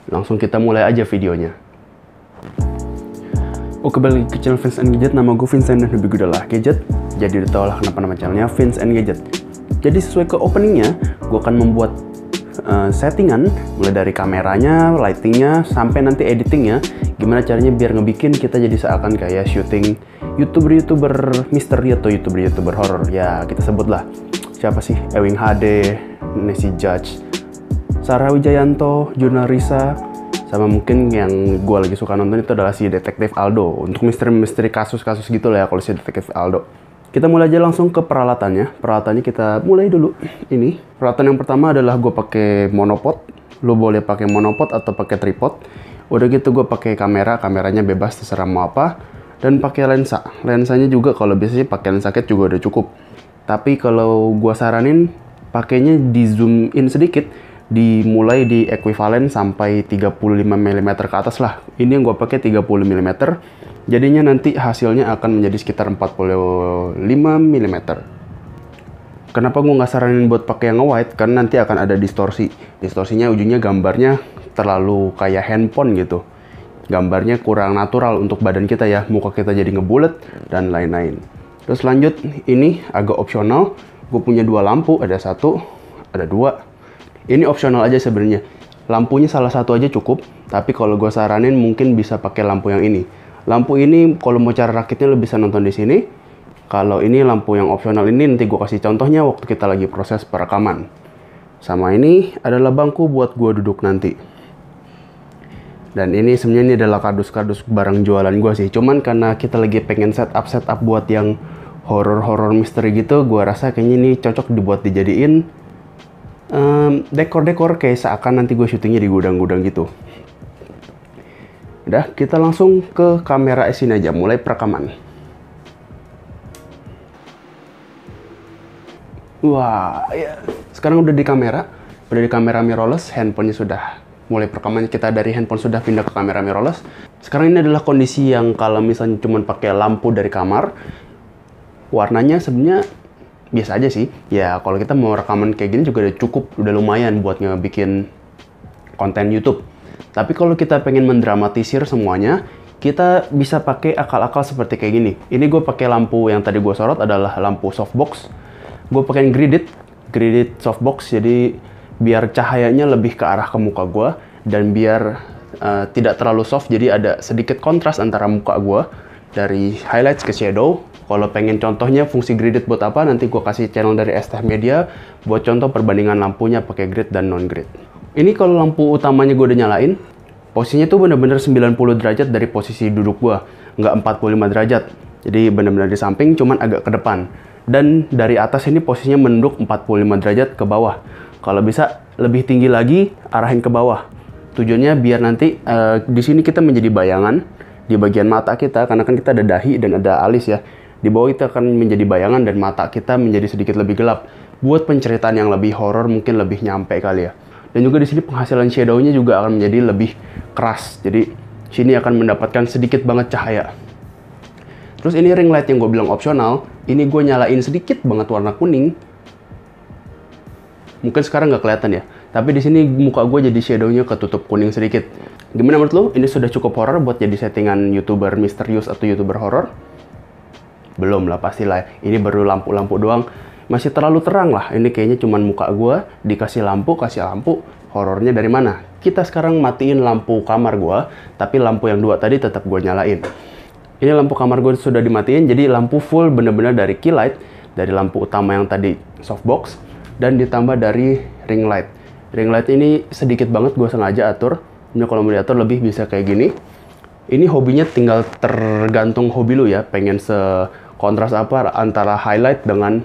Langsung kita mulai aja videonya. Oke, balik ke channel Vince and Gadget. Nama gue Vincent dan hobi gue adalah gadget. Jadi udah tau lah kenapa nama channelnya Vince and Gadget. Jadi sesuai ke openingnya, gue akan membuat settingan mulai dari kameranya, lightingnya, sampai nanti editingnya. Gimana caranya biar ngebikin kita jadi seakan kayak syuting YouTuber misteri atau YouTuber horror. Ya kita sebutlah siapa sih? Ewing HD, Nessie Judge, Sarah Wijayanto, Juna Risa, sama mungkin yang gue lagi suka nonton itu adalah si Detektif Aldo. Untuk misteri kasus-kasus gitu lah ya kalau si Detektif Aldo. Kita mulai aja langsung ke peralatannya. Peralatannya kita mulai dulu. Ini peralatan yang pertama adalah gue pakai monopod. Lo boleh pakai monopod atau pakai tripod. Udah gitu gue pakai kamera. Kameranya bebas terserah mau apa. Dan pakai lensa. Lensanya juga kalau biasanya pakai lensa kit juga udah cukup. Tapi kalau gue saranin pakainya di zoom in sedikit. Dimulai di equivalent sampai 35 mm ke atas lah. Ini yang gue pakai 30 mm. Jadinya nanti hasilnya akan menjadi sekitar 45 mm. Kenapa gue nggak saranin buat pakai yang wide? Karena nanti akan ada distorsi. Distorsinya ujungnya gambarnya terlalu kayak handphone gitu. Gambarnya kurang natural untuk badan kita ya. Muka kita jadi ngebulet dan lain-lain. Terus lanjut, ini agak opsional. Gue punya dua lampu, ada satu, ada dua. Ini opsional aja sebenarnya. Lampunya salah satu aja cukup. Tapi kalau gue saranin mungkin bisa pakai lampu yang ini. Lampu ini kalau mau cara rakitnya lo bisa nonton di sini. Kalau ini lampu yang opsional ini nanti gue kasih contohnya waktu kita lagi proses perekaman. Sama ini adalah bangku buat gue duduk nanti. Dan ini sebenarnya ini adalah kardus-kardus barang jualan gue sih. Cuman karena kita lagi pengen setup buat yang horror misteri gitu, gue rasa kayaknya ini cocok dibuat dijadiin dekor-dekor kayak seakan nanti gue syutingnya di gudang-gudang gitu. Udah, kita langsung ke kamera sini aja, mulai perekaman. Wah, ya. Sekarang udah di kamera mirrorless, handphonenya sudah mulai perekaman. Kita dari handphone sudah pindah ke kamera mirrorless. Sekarang ini adalah kondisi yang kalau misalnya cuma pakai lampu dari kamar, warnanya sebenarnya biasa aja sih. Ya, kalau kita mau rekaman kayak gini juga udah cukup, udah lumayan buat ngebikin konten YouTube. Tapi kalau kita pengen mendramatisir semuanya, kita bisa pakai akal-akal seperti kayak gini. Ini gue pakai lampu yang tadi gue sorot adalah lampu softbox. Gue pakai gridded softbox, jadi biar cahayanya lebih ke arah ke muka gue dan biar tidak terlalu soft, jadi ada sedikit kontras antara muka gue dari highlights ke shadow. Kalau pengen contohnya fungsi gridded buat apa, nanti gue kasih channel dari STH Media buat contoh perbandingan lampunya pakai grid dan non grid. Ini kalau lampu utamanya gue udah nyalain, posisinya tuh bener-bener 90 derajat dari posisi duduk gue, nggak 45 derajat. Jadi bener-bener di samping, cuman agak ke depan. Dan dari atas ini posisinya menunduk 45 derajat ke bawah. Kalau bisa lebih tinggi lagi, arahin ke bawah. Tujuannya biar nanti di sini kita menjadi bayangan di bagian mata kita, karena kan kita ada dahi dan ada alis ya. Di bawah kita akan menjadi bayangan dan mata kita menjadi sedikit lebih gelap. Buat penceritaan yang lebih horor mungkin lebih nyampe kali ya. Dan juga di sini penghasilan shadow-nya juga akan menjadi lebih keras. Jadi sini akan mendapatkan sedikit banget cahaya. Terus ini ring light yang gue bilang opsional. Ini gue nyalain sedikit banget warna kuning. Mungkin sekarang nggak kelihatan ya. Tapi di sini muka gue jadi shadow-nya ketutup kuning sedikit. Gimana menurut lo? Ini sudah cukup horor buat jadi settingan YouTuber misterius atau YouTuber horor? Belum lah pastilah. Ini baru lampu-lampu doang. Masih terlalu terang lah. Ini kayaknya cuman muka gue dikasih lampu, horornya dari mana? Kita sekarang matiin lampu kamar gue, tapi lampu yang dua tadi tetap gue nyalain. Ini lampu kamar gue sudah dimatiin, jadi lampu full bener-bener dari key light, dari lampu utama yang tadi softbox, dan ditambah dari ring light. Ring light ini sedikit banget gue sengaja atur. Ini kalau mau diatur lebih bisa kayak gini. Ini hobinya tinggal tergantung hobi lu ya, pengen sekontras apa antara highlight dengan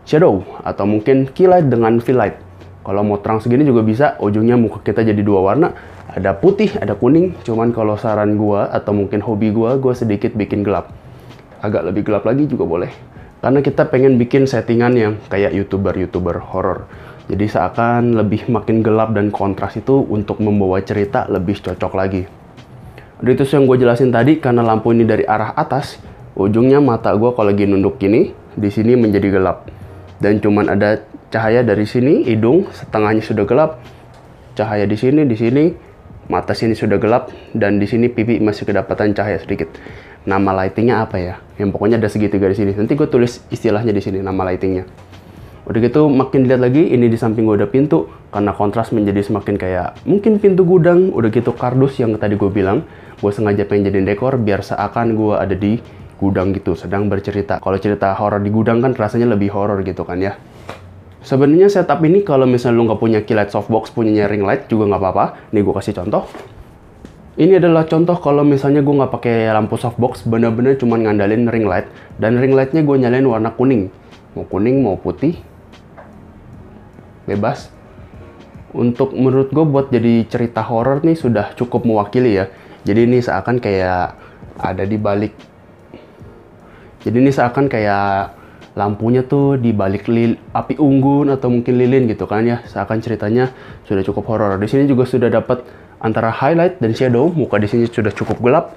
shadow, atau mungkin key light dengan fill light. Kalau mau terang segini juga bisa, ujungnya muka kita jadi dua warna, ada putih, ada kuning. Cuman kalau saran gua atau mungkin hobi gua sedikit bikin gelap. Agak lebih gelap lagi juga boleh. Karena kita pengen bikin settingan yang kayak YouTuber horror. Jadi seakan lebih makin gelap dan kontras itu untuk membawa cerita lebih cocok lagi. Udah itu yang gue jelasin tadi, karena lampu ini dari arah atas, ujungnya mata gua kalau lagi nunduk gini, di sini menjadi gelap. Dan cuman ada cahaya dari sini, hidung setengahnya sudah gelap, cahaya di sini, Mata sini sudah gelap, dan di sini pipi masih kedapatan cahaya sedikit. Nama lightingnya apa ya? Yang pokoknya ada segitiga di sini. Nanti gue tulis istilahnya di sini, nama lightingnya. Udah gitu makin dilihat lagi, ini di samping gue ada pintu, karena kontras menjadi semakin kayak mungkin pintu gudang. Udah gitu kardus yang tadi gue bilang, gue sengaja pengen jadiin dekor biar seakan gue ada di gudang gitu, sedang bercerita. Kalau cerita horor di gudang kan rasanya lebih horor gitu kan ya. Sebenarnya setup ini kalau misalnya lu nggak punya key light softbox, punyanya ring light juga nggak apa-apa. Nih gue kasih contoh. Ini adalah contoh kalau misalnya gue nggak pakai lampu softbox, bener-bener cuma ngandalin ring light. Dan ring lightnya gue nyalain warna kuning. Mau kuning, mau putih. Bebas. Untuk menurut gue buat jadi cerita horor nih sudah cukup mewakili ya. Jadi ini seakan kayak ada di balik. Jadi ini seakan kayak lampunya tuh di balik api unggun atau mungkin lilin gitu kan ya. Seakan ceritanya sudah cukup horor. Di sini juga sudah dapat antara highlight dan shadow. Muka di sini sudah cukup gelap.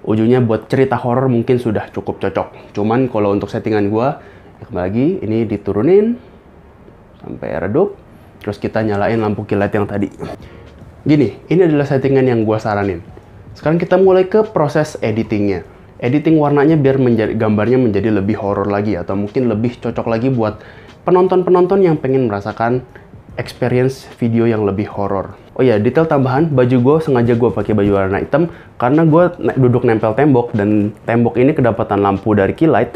Ujungnya buat cerita horor mungkin sudah cukup cocok. Cuman kalau untuk settingan gua, kembali lagi ini diturunin sampai redup. Terus kita nyalain lampu key light yang tadi. Gini, ini adalah settingan yang gua saranin. Sekarang kita mulai ke proses editingnya. Editing warnanya biar gambarnya menjadi lebih horor lagi, atau mungkin lebih cocok lagi buat penonton-penonton yang pengen merasakan experience video yang lebih horor. Oh ya, detail tambahan, baju gue sengaja gue pakai baju warna hitam karena gue duduk nempel tembok, dan tembok ini kedapatan lampu dari key light.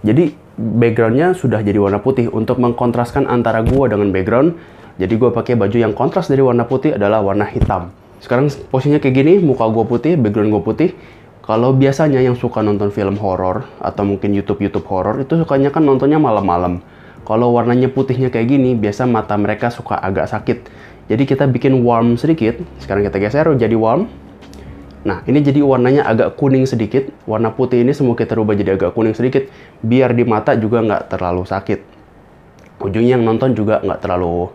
Jadi backgroundnya sudah jadi warna putih untuk mengkontraskan antara gue dengan background. Jadi gue pakai baju yang kontras dari warna putih adalah warna hitam. Sekarang posisinya kayak gini, muka gue putih, background gue putih. Kalau biasanya yang suka nonton film horor atau mungkin YouTube horor itu sukanya kan nontonnya malam-malam. Kalau warnanya putihnya kayak gini, biasa mata mereka suka agak sakit. Jadi kita bikin warm sedikit. Sekarang kita geser jadi warm. Nah, ini jadi warnanya agak kuning sedikit. Warna putih ini semua kita rubah jadi agak kuning sedikit, biar di mata juga nggak terlalu sakit. Ujungnya yang nonton juga nggak terlalu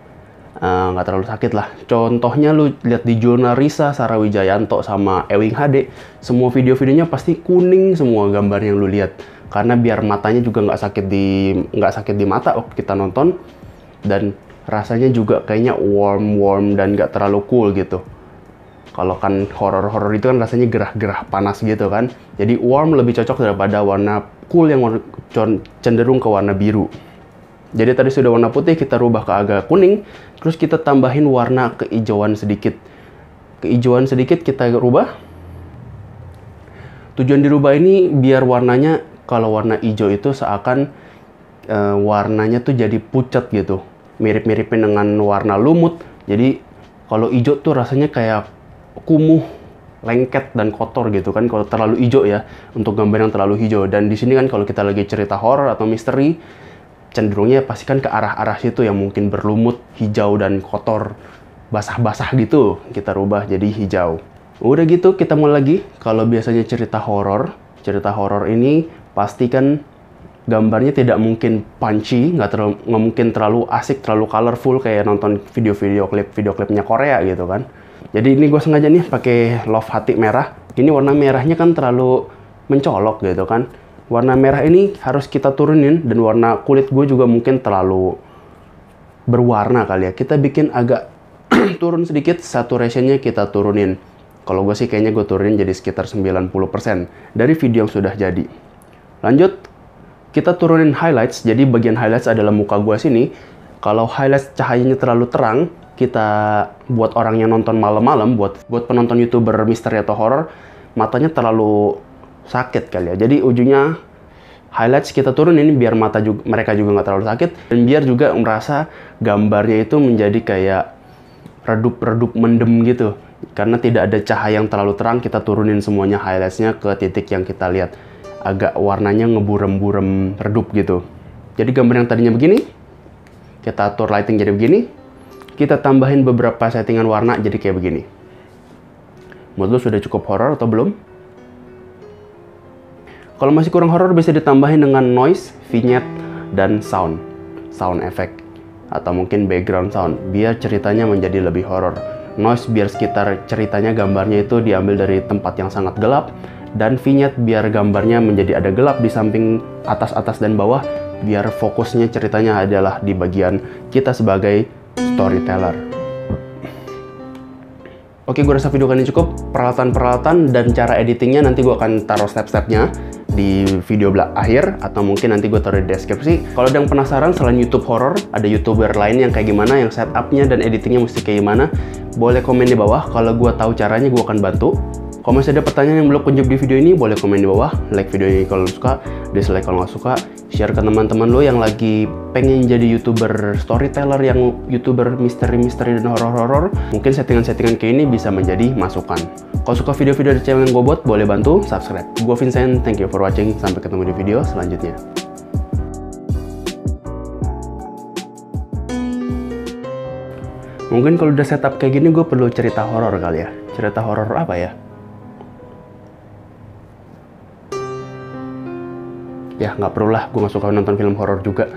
sakit lah. Contohnya lu lihat di jurnal Risa, Sarah Wijayanto sama Ewing HD, semua video-videonya pasti kuning semua gambar yang lu lihat, karena biar matanya juga nggak sakit di mata waktu kita nonton, dan rasanya juga kayaknya warm dan nggak terlalu cool gitu. Kalau kan horor itu kan rasanya gerah-gerah panas gitu kan, jadi warm lebih cocok daripada warna cool yang cenderung ke warna biru. Jadi tadi sudah warna putih, kita rubah ke agak kuning, terus kita tambahin warna keijauan sedikit. Keijauan sedikit kita rubah. Tujuan dirubah ini biar warnanya, kalau warna hijau itu seakan warnanya tuh jadi pucat gitu. Mirip-miripin dengan warna lumut. Jadi kalau hijau tuh rasanya kayak kumuh, lengket dan kotor gitu kan. Kalau terlalu hijau ya, untuk gambar yang terlalu hijau. Dan di sini kan kalau kita lagi cerita horor atau misteri, cenderungnya pasti kan ke arah-arah situ yang mungkin berlumut, hijau dan kotor, basah-basah gitu. Kita rubah jadi hijau. Udah gitu kita mulai lagi. Kalau biasanya cerita horor ini pasti kan gambarnya tidak mungkin punchy, nggak mungkin terlalu asik, terlalu colorful kayak nonton video klipnya Korea gitu kan. Jadi ini gue sengaja nih pakai love hati merah. Ini warna merahnya kan terlalu mencolok gitu kan. Warna merah ini harus kita turunin, dan warna kulit gue juga mungkin terlalu berwarna kali ya. Kita bikin agak turun sedikit, saturationnya kita turunin. Kalau gue sih kayaknya gue turunin jadi sekitar 90% dari video yang sudah jadi. Lanjut, kita turunin highlights. Jadi bagian highlights adalah muka gue sini. Kalau highlights cahayanya terlalu terang, kita buat orang yang nonton malam-malam, buat penonton YouTuber misteri atau horror, matanya terlalu sakit kali ya. Jadi ujungnya highlights kita turunin biar mereka juga nggak terlalu sakit, dan biar juga merasa gambarnya itu menjadi kayak redup mendem gitu. Karena tidak ada cahaya yang terlalu terang, kita turunin semuanya highlightsnya ke titik yang kita lihat agak warnanya ngeburem redup gitu. Jadi gambar yang tadinya begini, kita atur lighting jadi begini, kita tambahin beberapa settingan warna jadi kayak begini. Menurut lo sudah cukup horor atau belum? Kalau masih kurang horor bisa ditambahin dengan noise, vignette, dan sound effect, atau mungkin background sound, biar ceritanya menjadi lebih horor. Noise biar sekitar ceritanya gambarnya itu diambil dari tempat yang sangat gelap, dan vignette biar gambarnya menjadi ada gelap di samping atas dan bawah, biar fokusnya ceritanya adalah di bagian kita sebagai storyteller. Oke, gue rasa video kali ini cukup. Peralatan-peralatan dan cara editingnya nanti gue akan taruh step-stepnya di video akhir, atau mungkin nanti gue taruh di deskripsi. Kalau ada yang penasaran, selain YouTube horror, ada YouTuber lain yang kayak gimana, yang setupnya dan editingnya mesti kayak gimana, boleh komen di bawah. Kalau gue tahu caranya, gue akan bantu. Kalau masih ada pertanyaan yang belum kunjung di video ini, boleh komen di bawah. Like video ini kalau suka, dislike kalau nggak suka. Share ke teman-teman lo yang lagi pengen jadi YouTuber storyteller, yang YouTuber misteri-misteri dan horor-horor. Mungkin settingan-settingan kayak ini bisa menjadi masukan. Kalau suka video-video dari channel yang gue buat, boleh bantu subscribe. Gue Vincent, thank you for watching. Sampai ketemu di video selanjutnya. Mungkin kalau udah setup kayak gini, gue perlu cerita horor kali ya. Cerita horor apa ya? Ya nggak perlu lah, gue nggak suka nonton film horor juga.